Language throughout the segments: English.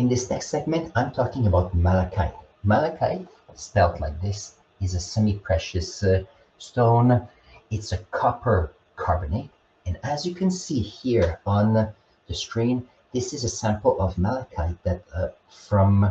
In this next segment, I'm talking about malachite. Malachite, spelled like this, is a semi-precious stone. It's a copper carbonate. And as you can see here on the screen, this is a sample of malachite that from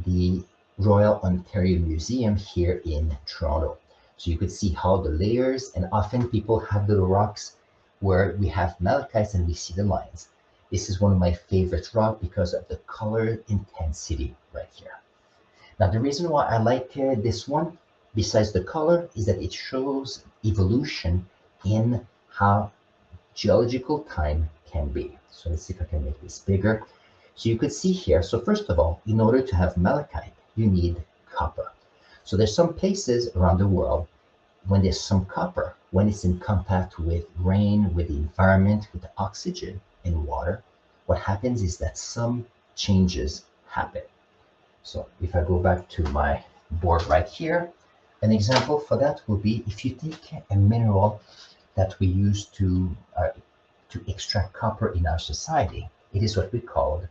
the Royal Ontario Museum here in Toronto. So you could see how the layers, and often people have little rocks where we have malachites and we see the lines. This is one of my favorite rock because of the color intensity right here. Now, the reason why I like this one, besides the color, is that it shows evolution in how geological time can be. So let's see if I can make this bigger. So you could see here, so first of all, in order to have malachite, you need copper. So there's some places around the world when there's some copper, when it's in contact with rain, with the environment, with the oxygen and water, what happens is that some changes happen. So if I go back to my board right here, an example for that would be if you take a mineral that we use to extract copper in our society, it is what we call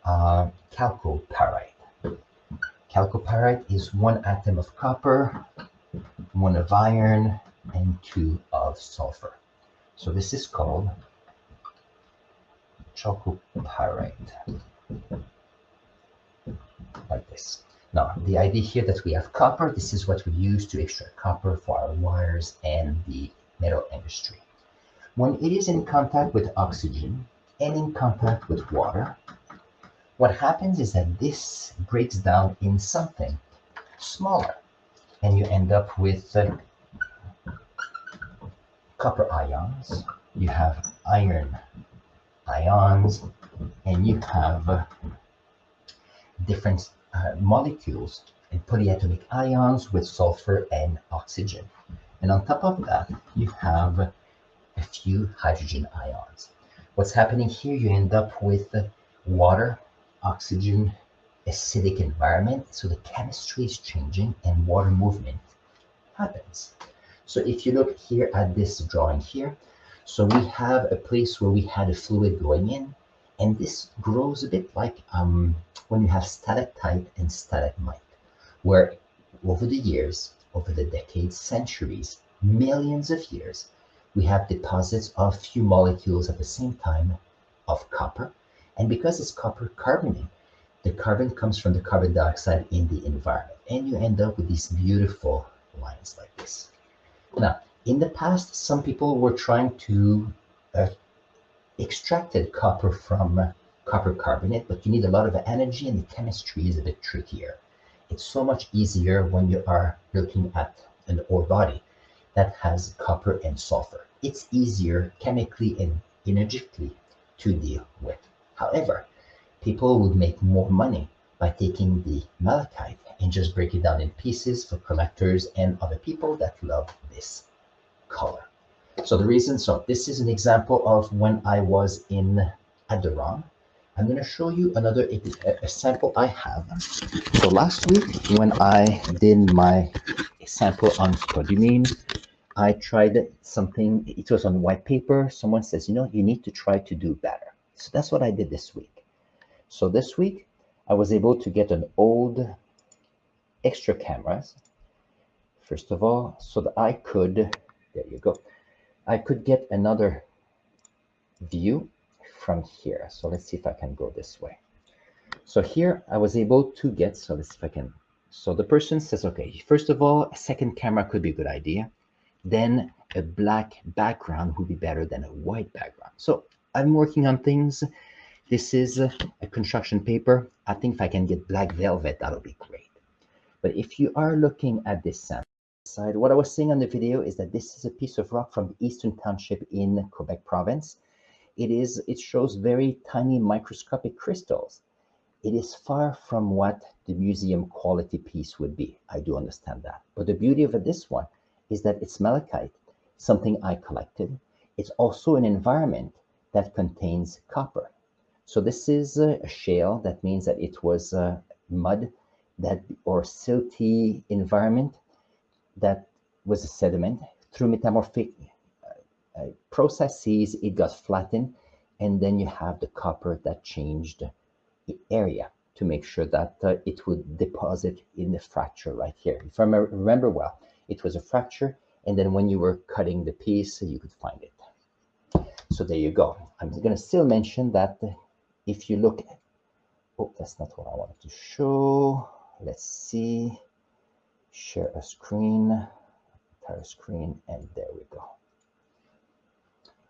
chalcopyrite. Chalcopyrite is 1 atom of copper, 1 of iron, and 2 of sulfur. So this is called chalcopyrite, like this. Now, the idea here that we have copper, this is what we use to extract copper for our wires and the metal industry. When it is in contact with oxygen and in contact with water, what happens is that this breaks down in something smaller, and you end up with copper ions, you have iron ions, and you have different molecules and polyatomic ions with sulfur and oxygen. And on top of that, you have a few hydrogen ions. What's happening here, you end up with water, oxygen, acidic environment. So the chemistry is changing and water movement happens. So if you look here at this drawing here, so we have a place where we had a fluid going in, and this grows a bit like when you have stalactite and stalagmite, where over the years, over the decades, centuries, millions of years, we have deposits of few molecules at the same time of copper. And because it's copper carbonate, the carbon comes from the carbon dioxide in the environment, and you end up with these beautiful lines like this. Now, in the past, some people were trying to extracted copper from copper carbonate, but you need a lot of energy and the chemistry is a bit trickier. It's so much easier when you are looking at an ore body that has copper and sulfur. It's easier chemically and energetically to deal with. However, people would make more money by taking the malachite and just break it down in pieces for collectors and other people that love this color. So this is an example of when I was at the ROM. I'm going to show you another a sample I have. So last week when I did my sample on spodumene, I tried something, it was on white paper. Someone says, you need to try to do better. So that's what I did this week. So this week I was able to get an old extra cameras, first of all, so that I could, there you go, I could get another view from here. So let's see if I can go this way. So here I was able to get, so let's see if I can, so the person says, okay, first of all, a second camera could be a good idea. Then a black background would be better than a white background. So I'm working on things. This is a construction paper. I think if I can get black velvet, that'll be great. But if you are looking at this sample side, what I was saying on the video is that this is a piece of rock from the Eastern Township in Quebec province. It shows very tiny microscopic crystals. It is far from what the museum quality piece would be. I do understand that. But the beauty of this one is that it's malachite, something I collected. It's also an environment that contains copper. So this is a shale. That means that it was mud or silty environment that was a sediment. Through metamorphic processes, it got flattened, and then you have the copper that changed the area. to make sure that it would deposit in the fracture right here. If I remember well, it was a fracture, and then when you were cutting the piece, you could find it. So there you go. I'm going to still mention that if you look at, oh, that's not what I wanted to show. Let's see, share a screen, entire screen, and there we go.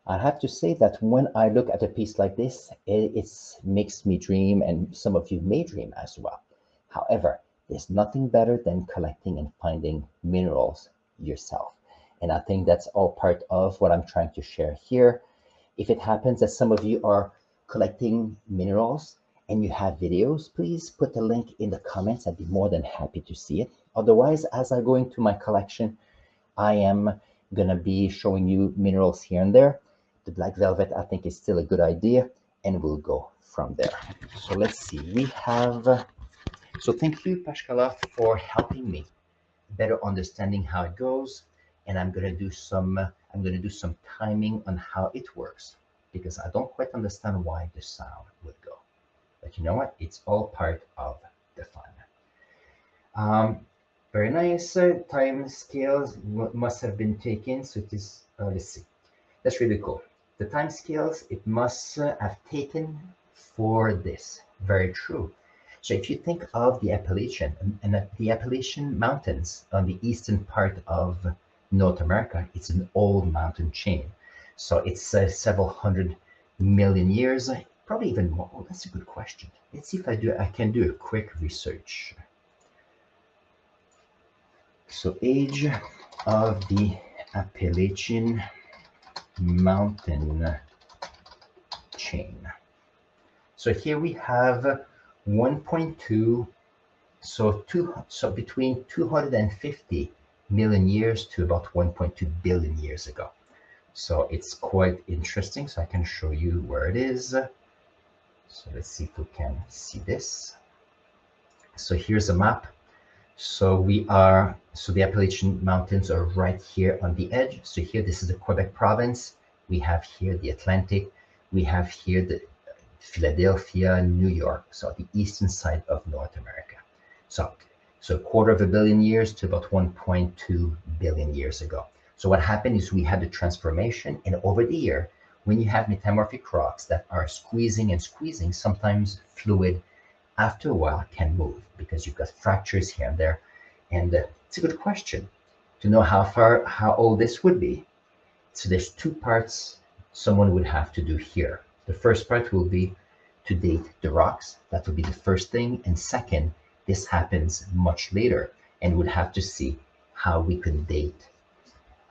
I have to say that when I look at a piece like this, it makes me dream, and some of you may dream as well. However, there's nothing better than collecting and finding minerals yourself. And I think that's all part of what I'm trying to share here. If it happens that some of you are collecting minerals and you have videos, please put the link in the comments. I'd be more than happy to see it. Otherwise, as I go into my collection, I am going to be showing you minerals here and there. The black velvet, I think, is still a good idea, and we'll go from there. So let's see. We have, so thank you, Pashkala, for helping me better understanding how it goes. And I'm going to do some timing on how it works, because I don't quite understand why the sound would go. But you know what? It's all part of the fun. Very nice. Time scales must have been taken. So it is, let's see. That's really cool. The time scales it must have taken for this. Very true. So if you think of the Appalachian and the Appalachian Mountains on the eastern part of North America, it's an old mountain chain. So it's several 100 million years, probably even more. Oh, that's a good question. Let's see if I can do a quick research. So age of the Appalachian mountain chain. So here we have 1.2, so between 250 million years to about 1.2 billion years ago. So it's quite interesting. So I can show you where it is. So let's see if we can see this. So here's a map. So the Appalachian Mountains are right here on the edge. So here, this is the Quebec province. We have here the Atlantic. We have here the Philadelphia, New York. So the eastern side of North America. So a quarter of a billion years to about 1.2 billion years ago. So what happened is we had the transformation, and over the year, when you have metamorphic rocks that are squeezing and squeezing, sometimes fluid after a while can move because you've got fractures here and there. And it's a good question to know how old this would be. So there's two parts someone would have to do here. The first part will be to date the rocks. That would be the first thing. And second, this happens much later, and would have to see how we can date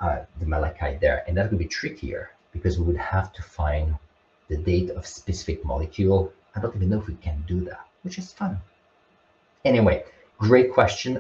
the malachite there. And that would be trickier because we would have to find the date of specific molecule. I don't even know if we can do that, which is fun. Anyway, great question.